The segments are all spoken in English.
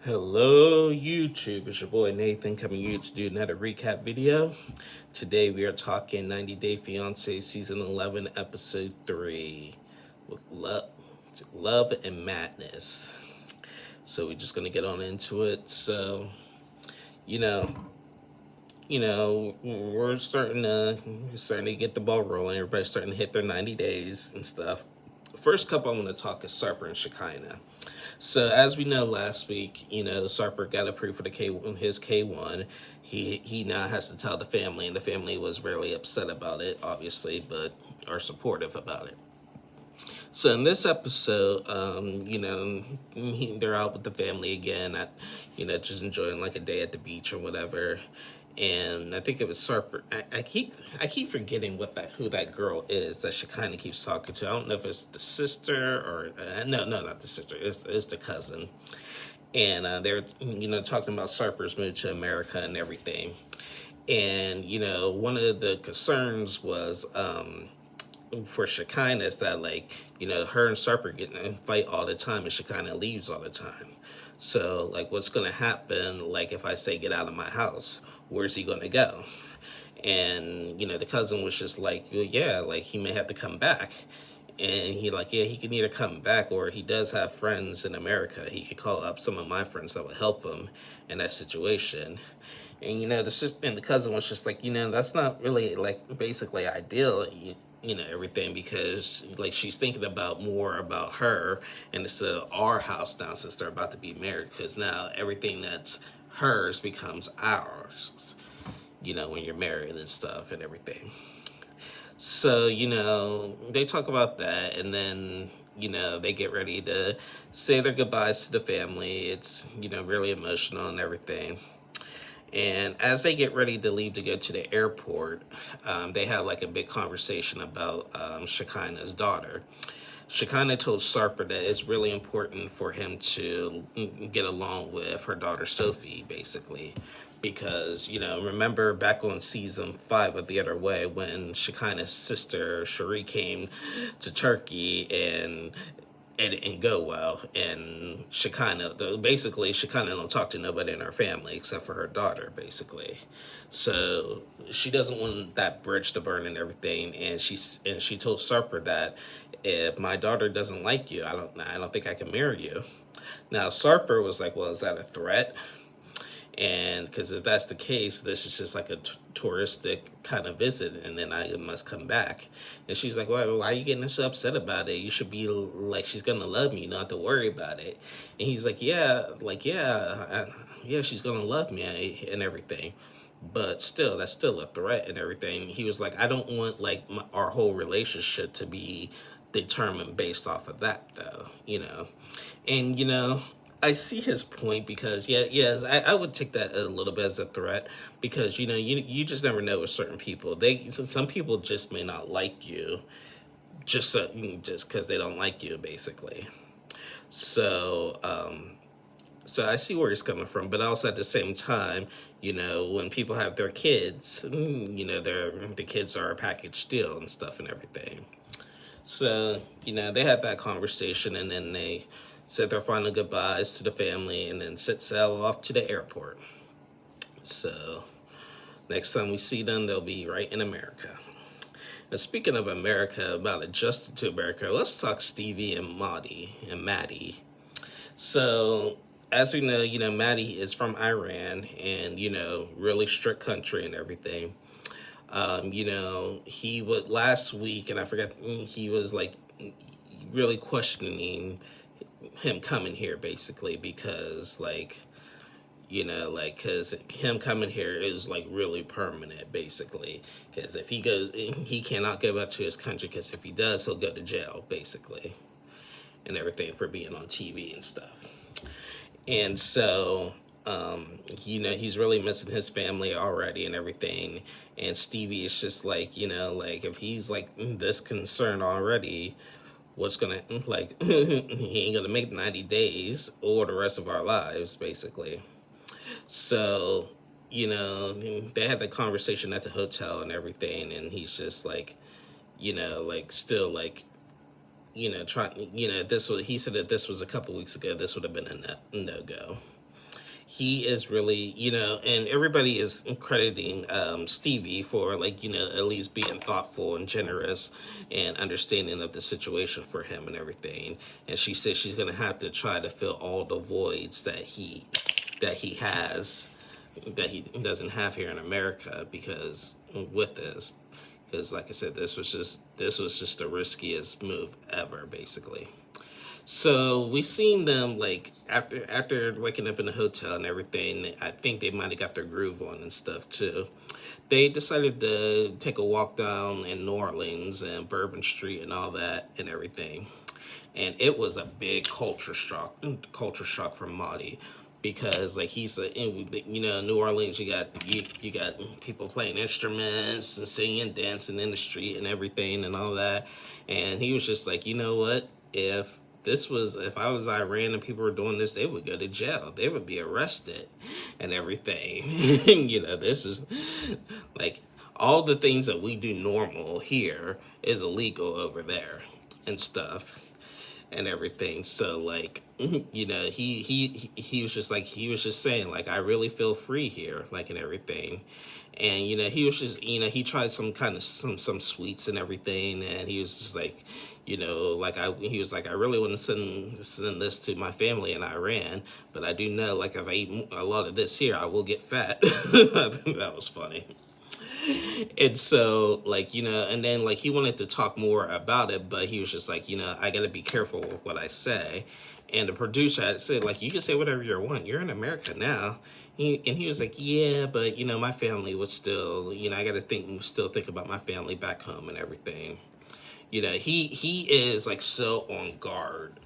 Hello YouTube, it's your boy Nathan coming here to do another recap video. Today we are talking 90 Day Fiancé Season 11 Episode 3 with love and Madness. So we're just going to get on into it. So, you know, we're starting to get the ball rolling. Everybody's starting to hit their 90 days and stuff. First couple I'm going to talk is Sarper and Shekinah. So as we know, last week, Sarper got approved for his K1. He now has to tell the family, and the family was really upset about it, obviously, but are supportive about it. So in this episode, they're out with the family again, just enjoying like a day at the beach or whatever. And I think it was Sarper. I keep forgetting who that girl is that she kind of keeps talking to. I don't know if it's the sister or no, not the sister. It's the cousin. And they're talking about Sarper's move to America and everything. And one of the concerns was for Shekinah is that her and Sarper get in a fight all the time, and Shekinah leaves all the time. So what's gonna happen? If I say get out of my house, where's he gonna go? And the cousin was just like, well, yeah, he may have to come back. And he can either come back, or he does have friends in America. He could call up some of my friends that would help him in that situation. And the cousin was just like, that's not really basically ideal. Everything, because she's thinking about more about her and instead of our house now, since they're about to be married, because now everything that's hers becomes ours, when you're married and stuff and everything. So they talk about that, and then they get ready to say their goodbyes to the family. It's really emotional and everything. And as they get ready to leave to go to the airport, they have a big conversation about Shekinah's daughter. Shekinah told Sarper that it's really important for him to get along with her daughter Sophie, basically. Because, remember back on season 5 of The Other Way, when Shekinah's sister Cherie came to Turkey and it didn't go well, and Shekinah don't talk to nobody in her family except for her daughter, basically. So she doesn't want that bridge to burn and everything, and she told Sarper that if my daughter doesn't like you, I don't think I can marry you. Now Sarper was like, well, is that a threat? And because if that's the case, this is just like a touristic kind of visit, and then I must come back. And she's like, well, why are you getting so upset about it? You should be like, she's gonna love me, not to worry about it. And he's like, yeah, she's gonna love me and everything. But still, that's still a threat and everything. He was like, I don't want our whole relationship to be determined based off of that, though, And I see his point, because yes, I would take that a little bit as a threat, because you just never know with certain people. Some people just may not like you just because they don't like you, basically. So I see where he's coming from, but also at the same time, when people have their kids, the kids are a package deal and stuff and everything. So they had that conversation, and then they said their final goodbyes to the family, and then set sail off to the airport. So next time we see them, they'll be right in America. Now, speaking of America, about adjusting to America, let's talk Stevie and Maddie. So as we know, Maddie is from Iran, and really strict country and everything. He would last week, and I forgot, he was really questioning him coming here, basically, because because him coming here is really permanent, basically, because if he goes, he cannot go back to his country, because if he does, he'll go to jail, basically, and everything, for being on TV and stuff. And so he's really missing his family already and everything. And Stevie is just if he's this concerned already, what's gonna he ain't gonna make 90 days or the rest of our lives, basically. So they had the conversation at the hotel and everything, and he's just still trying, he said that this was a couple weeks ago, this would have been a no-go. he is really, and everybody is crediting Stevie for, like, at least being thoughtful and generous and understanding of the situation for him and everything. And she said she's gonna have to try to fill all the voids that he has, that he doesn't have here in America, because with this, because like I said, this was just the riskiest move ever, basically. So we seen them, like, after waking up in the hotel and everything. I think they might have got their groove on and stuff too. They decided to take a walk down in New Orleans and Bourbon Street and all that and everything. And it was a big culture shock for Marty, because, like, he's New Orleans, you got people playing instruments and singing and dancing in the street and everything and all that. And he was just like, you know what, if I was Iran and people were doing this, they would go to jail. They would be arrested and everything. This is like all the things that we do normal here is illegal over there and stuff and everything. So, like, he was just like, he was just saying, like, I really feel free here, like, and everything. And he was just, he tried some kind of some sweets and everything, and he was just like, like, he was like, I really want to send this to my family in Iran, but I do know, like, if I eat a lot of this here, I will get fat. I think that was funny. And so, like, and then, like, he wanted to talk more about it, but he was just like, I got to be careful with what I say. And the producer had said, like, you can say whatever you want. You're in America now. And he was like, yeah, but, my family would still, I got to still think about my family back home and everything. He is, like, so on guard.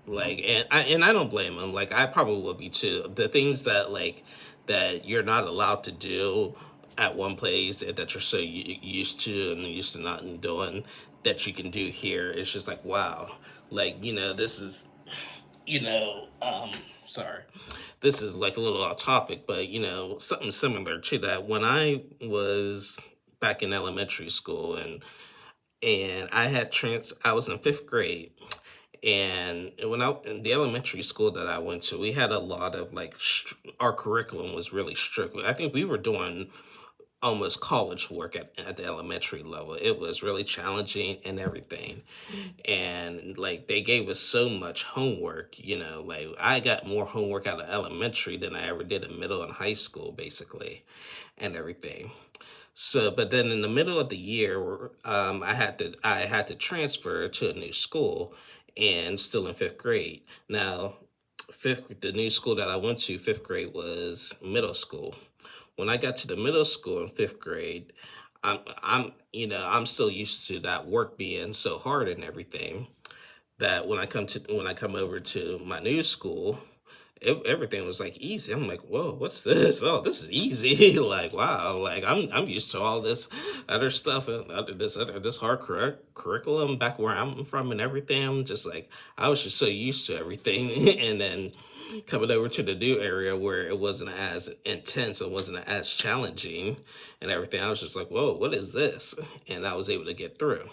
Like, and I don't blame him. Like, I probably would be too. The things that, like, that you're not allowed to do at one place that you're so used to not doing, that you can do here. It's just like, wow. Like, this is, sorry, this is, like, a little off topic, but, something similar to that. When I was back in elementary school, and I was in fifth grade, and when in the elementary school that I went to, we had a lot of, like, our curriculum was really strict. I think we were doing almost college work at the elementary level. It was really challenging and everything. And, like, they gave us so much homework, like, I got more homework out of elementary than I ever did in middle and high school, basically, and everything. So, but then in the middle of the year, I had to transfer to a new school, and still in fifth grade. Now, the new school that I went to, fifth grade was middle school. When I got to the middle school in fifth grade, I'm still used to that work being so hard and everything, that when I come over to my new school, everything was, like, easy. I'm like, whoa, what's this? Oh, this is easy. Like, wow. Like, I'm used to all this other stuff and this hard curriculum back where I'm from and everything. I'm just like, I was just so used to everything. And then coming over to the new area where it wasn't as intense, it wasn't as challenging and everything, I was just like, whoa, what is this? And I was able to get through.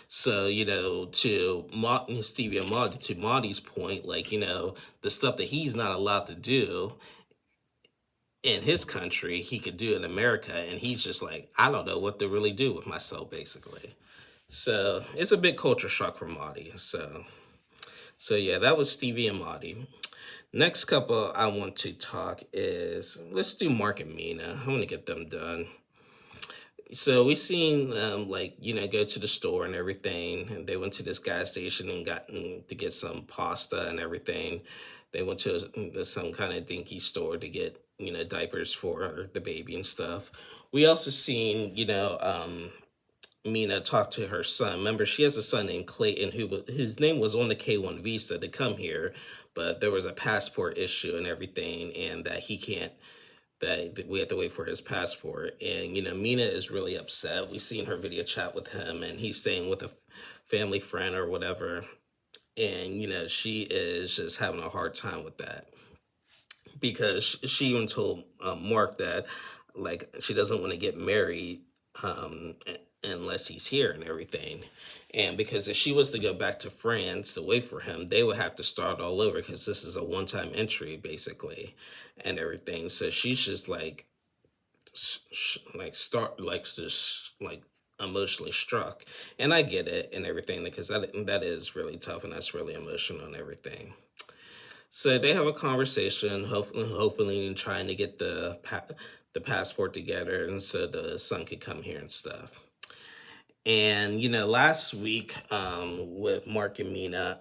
So, to Stevie and Marty, to Marty's point, like, the stuff that he's not allowed to do in his country, he could do in America. And he's just like, I don't know what to really do with myself, basically. So it's a big culture shock for Marty. So yeah, that was Stevie and Marty. Next couple I want to talk is, let's do Mark and Mina. I want to get them done. So we seen them, like, go to the store and everything. And they went to this gas station and got to get some pasta and everything. They went to some kind of dinky store to get, diapers for the baby and stuff. We also seen, Mina talk to her son. Remember, she has a son named Clayton, his name was on the K-1 visa to come here, but there was a passport issue and everything, and that we have to wait for his passport. And, Mina is really upset. We seen her video chat with him, and he's staying with a family friend or whatever. And, she is just having a hard time with that, because she even told Mark that, like, she doesn't want to get married unless he's here and everything. And because if she was to go back to France to wait for him, they would have to start all over because this is a one-time entry basically, and everything. So she's just like, just like emotionally struck, and I get it and everything because that is really tough and that's really emotional and everything. So they have a conversation, hopefully trying to get the passport together, and so the son could come here and stuff. And last week, with Mark and Mina,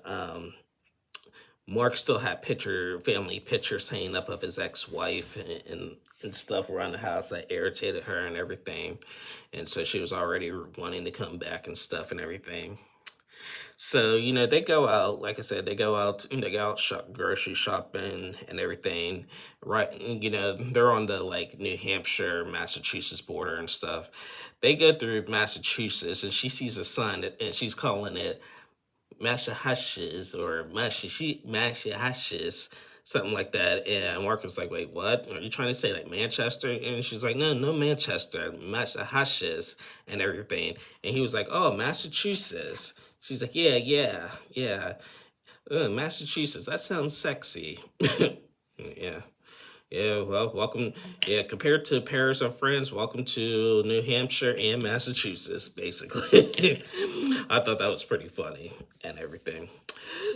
Mark still had family pictures hanging up of his ex-wife and stuff around the house that irritated her and everything, and so she was already wanting to come back and stuff and everything. So, they go out, like I said, they go out grocery shopping and everything, right? They're on the like New Hampshire, Massachusetts border and stuff. They go through Massachusetts and she sees a sign and she's calling it Massachusetts or Massachusetts, something like that. And Mark was like, wait, what? Are you trying to say like Manchester? And she's like, no, Manchester, Massachusetts and everything. And he was like, oh, Massachusetts. She's like, yeah. Massachusetts, that sounds sexy. Yeah. Yeah, well, welcome. Yeah, compared to Paris or France, welcome to New Hampshire and Massachusetts, basically. I thought that was pretty funny and everything.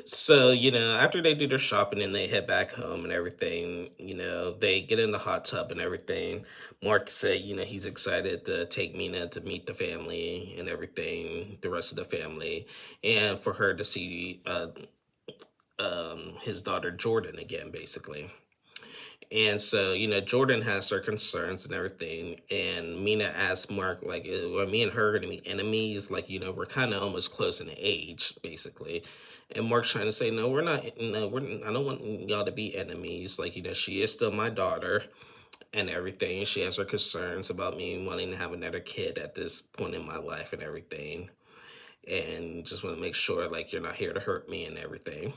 So, after they do their shopping and they head back home and everything, they get in the hot tub and everything. Mark said, he's excited to take Mina to meet the family and everything, the rest of the family, and for her to see his daughter Jordan again, basically. And so, Jordan has her concerns and everything. And Mina asked Mark, like, are me and her going to be enemies? Like, we're kind of almost close in age, basically. And Mark's trying to say, no, we're not. No, I don't want y'all to be enemies. Like, she is still my daughter and everything. She has her concerns about me wanting to have another kid at this point in my life and everything. And just want to make sure, like, you're not here to hurt me and everything.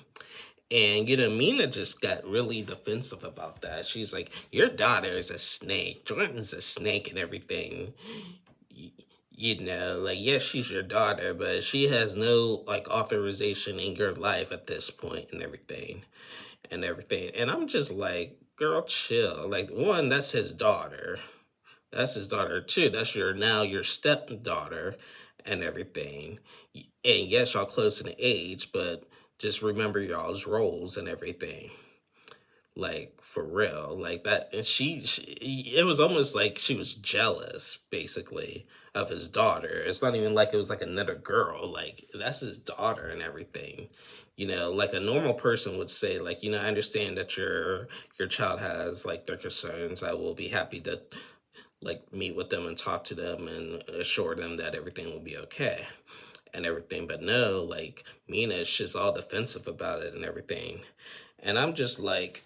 And, Mina just got really defensive about that. She's like, your daughter is a snake. Jordan's a snake and everything. Like, yes, she's your daughter, but she has no, like, authorization in your life at this point and everything. And I'm just like, girl, chill. Like, one, that's his daughter. That's his daughter, too. That's your stepdaughter and everything. And yes, y'all close in age, but just remember y'all's roles and everything. Like, for real. Like, that. And it was almost like she was jealous, basically, of his daughter. It's not even like it was like another girl. Like, that's his daughter and everything. Like a normal person would say, like, I understand that your child has, like, their concerns. I will be happy to, like, meet with them and talk to them and assure them that everything will be okay and everything. But no, like, Mina's just all defensive about it and everything. And I'm just like,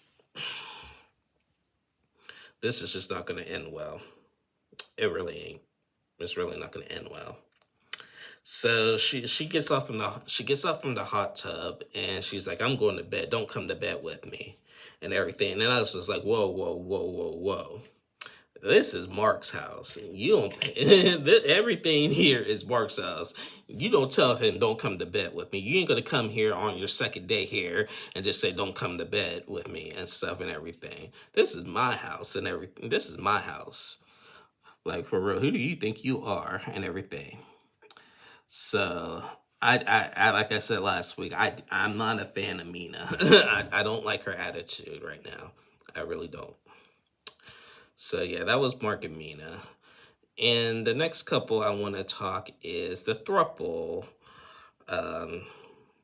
this is just not going to end well. It really ain't. It's really not going to end well. So she gets up from the hot tub and she's like, I'm going to bed. Don't come to bed with me and everything. And I was just like, whoa. This is Mark's house. You don't. Everything here is Mark's house. You don't tell him don't come to bed with me. You ain't gonna come here on your second day here and just say don't come to bed with me and stuff and everything. This is my house and everything. This is my house. Like, for real, who do you think you are and everything? So I like I said last week, I'm not a fan of Mina. I don't like her attitude right now. I really don't. So yeah, that was Mark and Mina. And the next couple I want to talk is the throuple,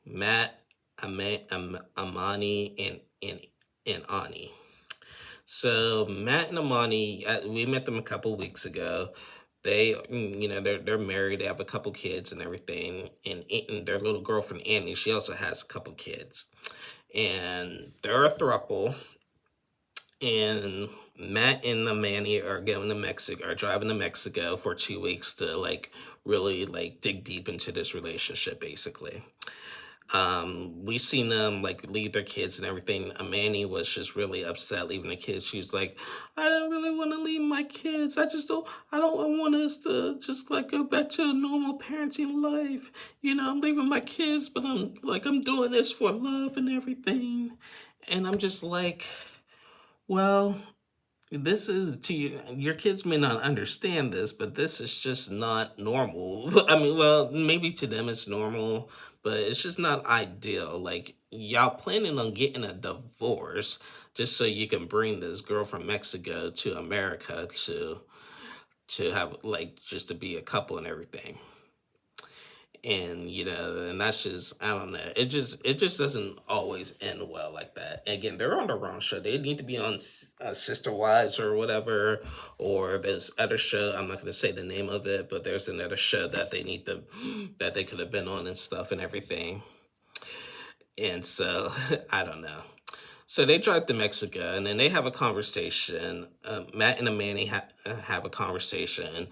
Matt, Amani, and Auntie. So Matt and Amani, we met them a couple weeks ago. They, they're married. They have a couple kids and everything. And their little girlfriend Annie, she also has a couple kids. And they're a throuple. And Matt and Amani are driving to Mexico for 2 weeks to, like, really, like, dig deep into this relationship, basically. We seen them like leave their kids and everything. Manny was just really upset leaving the kids. She was like, I don't really want to leave my kids. I don't want us to just like go back to a normal parenting life. I'm leaving my kids, but I'm doing this for love and everything. And I'm just like, well, this is to you. Your kids may not understand this, but this is just not normal. I mean, well, maybe to them it's normal, but it's just not ideal. Like, y'all planning on getting a divorce just so you can bring this girl from Mexico to America to have like just to be a couple and everything. And and that's just, I don't know, it just doesn't always end well like that. And again, they're on the wrong show. They need to be on Sister Wives or whatever, or this other show. I'm not going to say the name of it, but there's another show that they could have been on and stuff and everything. And so I don't know. So they drive to Mexico, and then they have a conversation. Matt and Manny have a conversation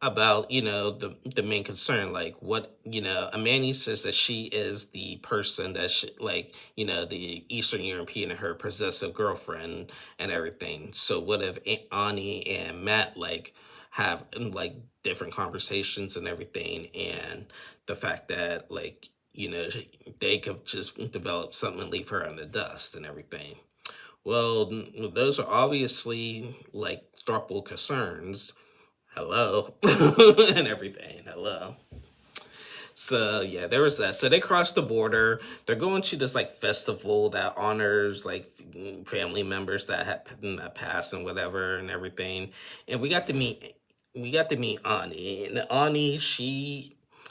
about the main concern, like what Manny says that she is the person that the Eastern European and her possessive girlfriend and everything. So what if Ani and Matt like have like different conversations and everything, and the fact that they could just develop something and leave her in the dust and everything. Well, those are obviously like throuple concerns. Hello. And everything. Hello. So yeah, there was that. So they crossed the border. They're going to this like festival that honors like family members that had passed and whatever and everything. And we got to meet Ani. And Ani, she's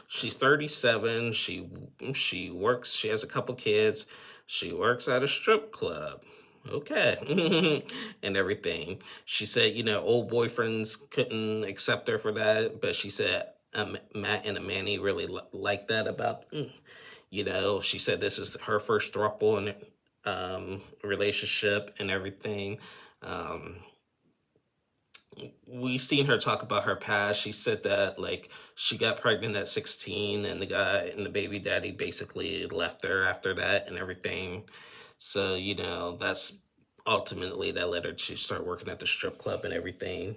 37. She works. She has a couple kids. She works at a strip club. Okay. And everything. She said, old boyfriends couldn't accept her for that, but she said Matt and Manny really like that about, she said this is her first throuple in relationship and everything. We seen her talk about her past. She said that like she got pregnant at 16 and the guy and the baby daddy basically left her after that and everything. So, that's ultimately that led her to start working at the strip club and everything.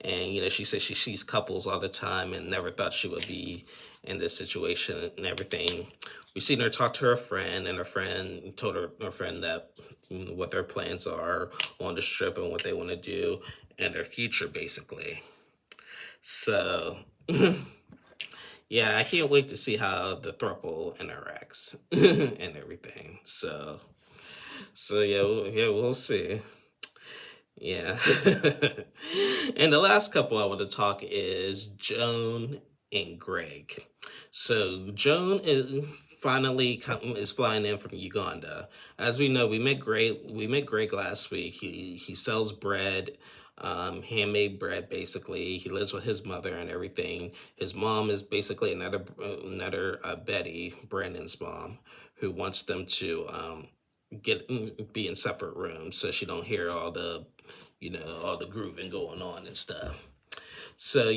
And, she said she sees couples all the time and never thought she would be in this situation and everything. We seen her talk to her friend, and her friend told her friend that what their plans are on the strip and what they want to do and their future, basically. So, yeah, I can't wait to see how the throuple interacts and everything. So yeah, we'll see. Yeah. And the last couple I want to talk is Joan and Greg. So Joan is flying in from Uganda. As we know, we met Greg last week. He sells bread, handmade bread basically. He lives with his mother and everything. His mom is basically another Betty, Brandon's mom, who wants them to be in separate rooms so she don't hear all the grooving going on and stuff. So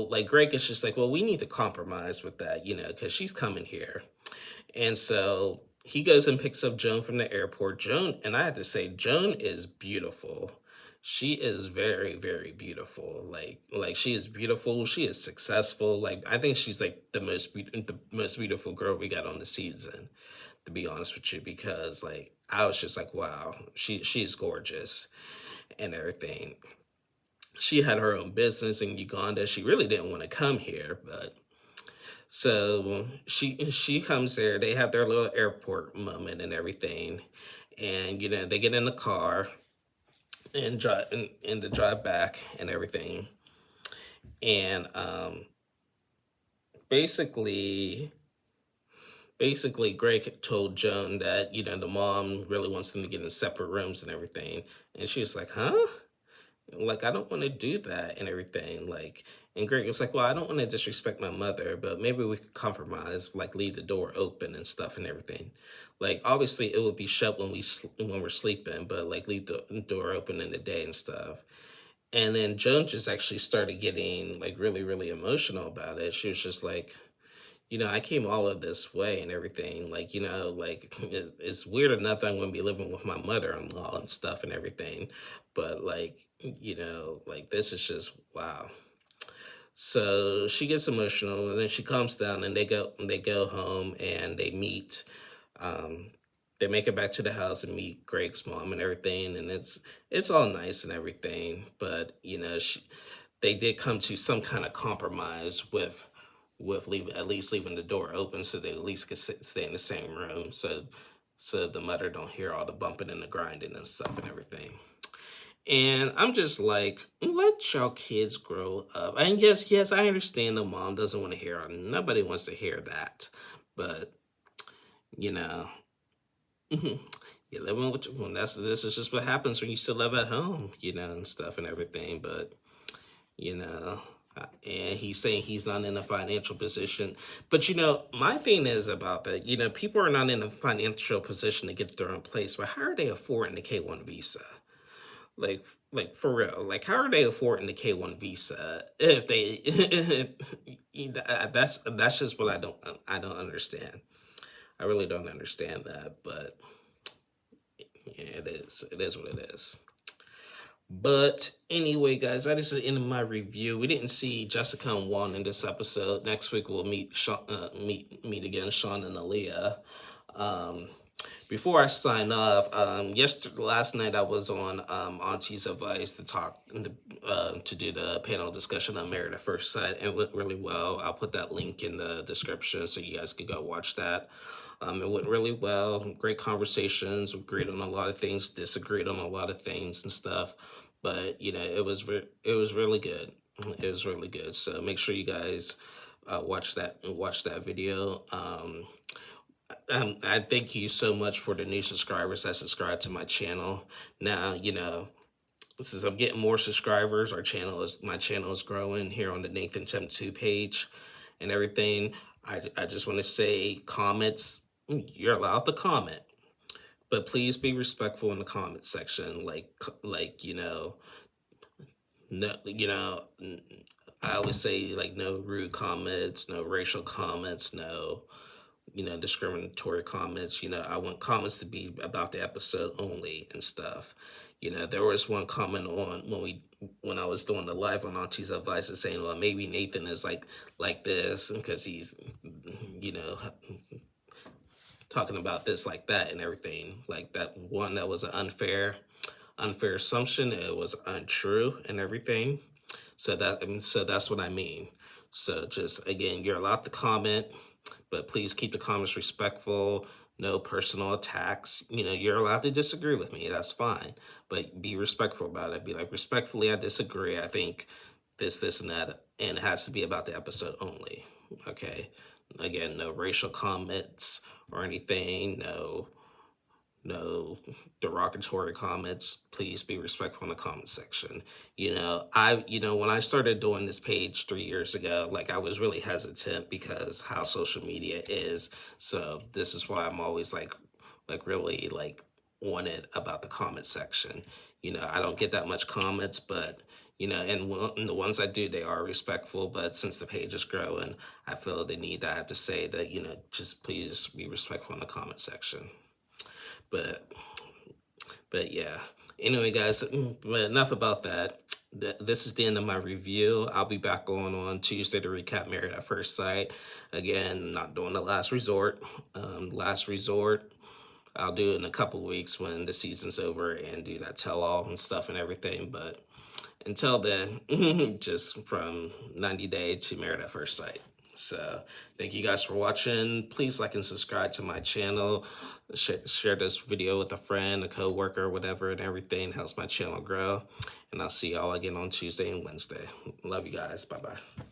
like Greg is just like, well, we need to compromise with that, because she's coming here. And so he goes and picks up Joan from the airport. Joan, and I have to say, Joan is beautiful. She is very, very beautiful. Like she is beautiful. She is successful. Like I think she's like the most beautiful girl we got on the season, to be honest with you, because like I was just like, wow, she is gorgeous and everything. She had her own business in Uganda. She really didn't want to come here, but so she comes there. They have their little airport moment and everything, and they get in the car and drive back and everything, and basically. Basically, Greg told Joan that, the mom really wants them to get in separate rooms and everything. And she was like, huh? Like, I don't want to do that and everything. Like, and Greg was like, well, I don't want to disrespect my mother, but maybe we could compromise, like leave the door open and stuff and everything. Like, obviously, it would be shut when we're sleeping, but like leave the door open in the day and stuff. And then Joan just actually started getting like really, really emotional about it. She was just like, I came all of this way and everything. Like, like it's weird enough that I'm going to be living with my mother-in-law and stuff and everything. But like, like this is just wow. So she gets emotional and then she calms down and they go home and they meet. Um, they make it back to the house and meet Greg's mom and everything, and it's all nice and everything. But they did come to some kind of compromise with leaving the door open so they at least could stay in the same room, so the mother don't hear all the bumping and the grinding and stuff and everything. And I'm just like, let y'all kids grow up. And yes, I understand the mom doesn't want to hear it. Nobody wants to hear that. But, you know, you're living with well, this is just what happens when you still live at home, and stuff and everything. But, you know, and he's saying he's not in a financial position. But, my thing is about that, people are not in a financial position to get their own place. But how are they affording the K-1 visa? Like for real, like how are they affording the K-1 visa if they that's just what I don't understand. I really don't understand that, but yeah, it is what it is. But anyway, guys, that is the end of my review. We didn't see Jessica and Juan in this episode. Next week we'll meet meet again, Sean and Aaliyah. um Before I sign off, last night I was on Auntie's advice to do the panel discussion on Married at First Sight, and it went really well. I'll put that link in the description so you guys can go watch that. It went really well. Great conversations. We agreed on a lot of things, disagreed on a lot of things and stuff, but it was really good. It was really good. So make sure you guys watch that video. I thank you so much for the new subscribers that subscribe to my channel. Now, since I'm getting more subscribers, my channel is growing here on the Nathan Temp 2 page and everything. I just want to say comments, you're allowed to comment, but please be respectful in the comment section. No, I always say like no rude comments, no racial comments, no discriminatory comments. I want comments to be about the episode only and stuff. There was one comment on when I was doing the live on Auntie's advice saying, well, maybe Nathan is like this because he's, you know, talking about this like that and everything. Like that one that was an unfair assumption. It was untrue and everything. So that's what I mean. So just again, you're allowed to comment, but please keep the comments respectful. No personal attacks. You're allowed to disagree with me. That's fine, but be respectful about it. Be like, respectfully, I disagree. I think this, and that, and it has to be about the episode only. Okay. Again, no racial comments or anything. No derogatory comments. Please be respectful in the comment section. When I started doing this page 3 years ago, like I was really hesitant because how social media is. So this is why I'm always like really like on it about the comment section. I don't get that much comments, but and the ones I do, they are respectful. But since the page is growing, I feel the need that I have to say that, just please be respectful in the comment section. But yeah. Anyway, guys, but enough about that. This is the end of my review. I'll be back on Tuesday to recap Married at First Sight. Again, not doing the last resort. Last resort, I'll do it in a couple weeks when the season's over and do that tell-all and stuff and everything. But until then, just from 90 Day to Married at First Sight. So thank you guys for watching. Please like and subscribe to my channel. Share this video with a friend, a co-worker, whatever, and everything helps my channel grow. And I'll see y'all again on Tuesday and Wednesday. Love you guys. Bye-bye.